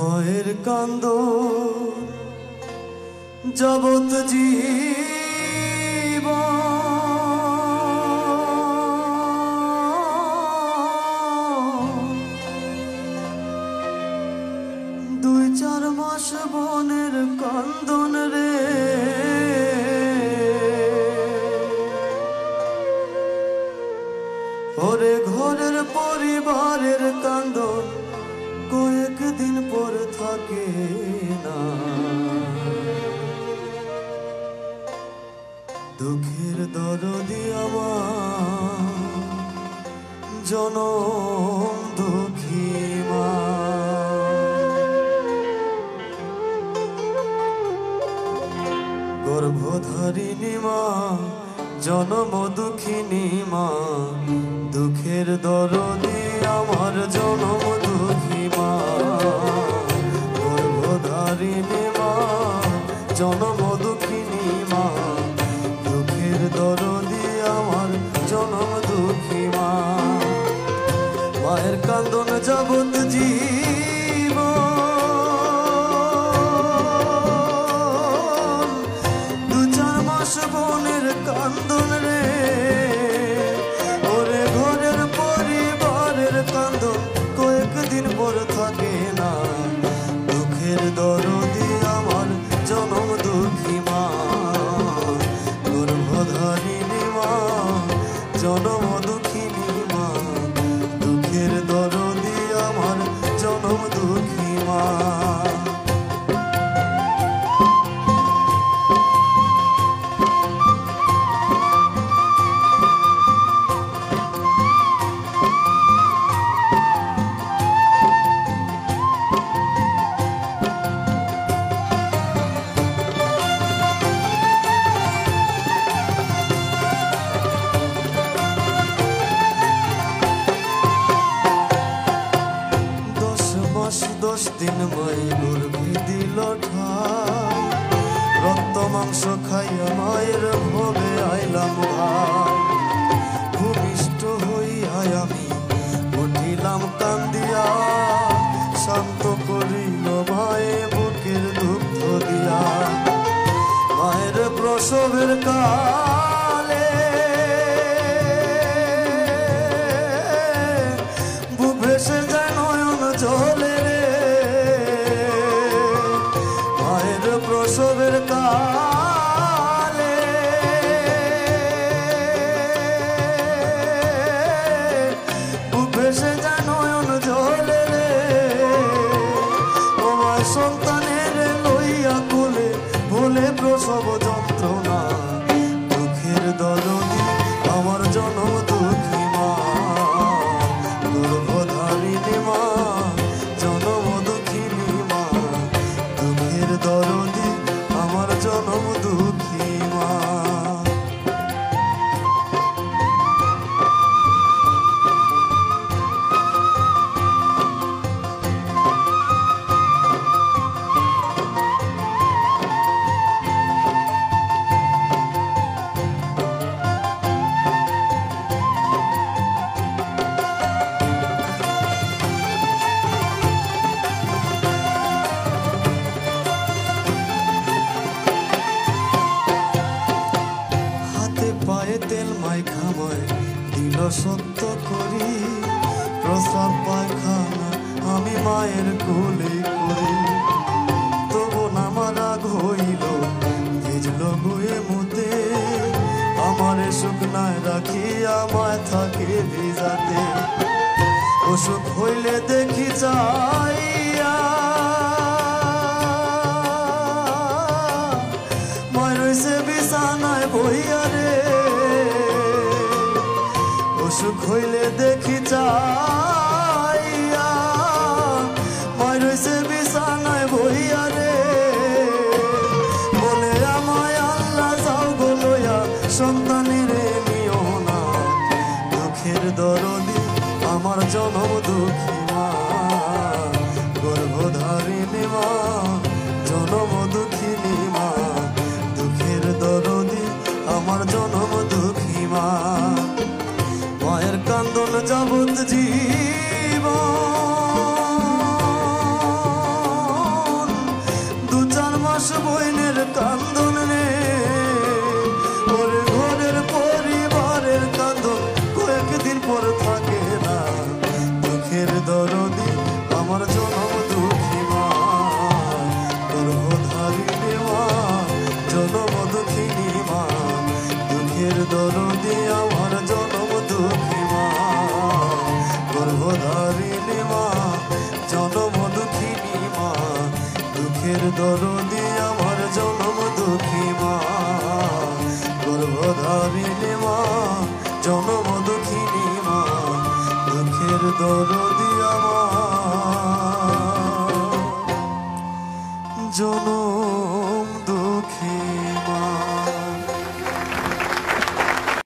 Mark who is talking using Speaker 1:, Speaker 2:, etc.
Speaker 1: মায়ের কান্দ জগৎ জীব দুই চার মাস বনের কান্দন রে ওরে ঘরের পরিবারের কান্দন কয়েকদিন পর থাকে না দুঃখের দরদি আমার জনম দুঃখী মা গর্ভধারিণী মা জনম দুঃখিনী মা দুঃখের দরদি আমার জনম দুঃখী মা গর্ভধারিণী মা জনম দুঃখিনী মা দুঃখের দরদি আমার জনম দুঃখী মা মায়ের কান্দন জগৎ জীব দু চার মাস বনের কান্দন রে ওরে ঘরের পরিবারের কান্দন কয়েকদিন পর থাকে না দুঃখের দরদি আমার জনম দুঃখী মা গর্ভধারিণী মা জনম দুঃখিনী মা দুঃখের দরদি আমার জনম দুঃখী মা দশ দিন মাই গর্ভে দিল ঠাই রক্ত মাংস খাইয়া মায়ের ভোগে আইলাম ভাই ভূমিষ্ঠ হইয়াই আমি উঠিলাম কান্দিয়া শান্ত করিল মায়ে বুকের দুগ্ধ দিয়া মায়ের প্রসবের কালে বুক ভেসে যায় নয়ন জলে প্রসবের কালে বুক ভেসে যায় নয়ন জলে রে তোমার সন্তানের লইয়া কোলে ভুলে প্রসব যন্ত্রণা দুঃখের দরদি আমার জনম দুঃখী মা গর্ভধারিণী মা জনম দুঃখিনী মা দুঃখের দরদি আমার জনম দুঃখী মা তেল মাই খামায় দিল সত্য করি প্রসাব পায়খানা আমি মায়ের কোলে করি তবু আমার রাগ হইল ভিজল গুয়ে মুতে আমার শুকনায় রাখি আমায় থাকে ভিজাতে অসুখ হইলে দেখি যাইয়া মায় রইছে বিছানায় বইয়া রে অসুখ হইলে দেখি যাইয়া মায় রইছে বিছানায় বইয়া রে বলে আমায় আল্লাহ যাও গো লইয়া সন্তানের নিও না দুঃখের দরদি আমার জনম দুঃখী মা গর্ভধারিণী মা জনম দুঃখিনী মা দুঃখের দরদি আমার জনম দুঃখী মা মায়ের কান্দন জগৎ জীব দরদি আমার জনম দুঃখী মা, গর্ভধারিণী মা, জনম দুঃখিনী মা, দুঃখের দরদি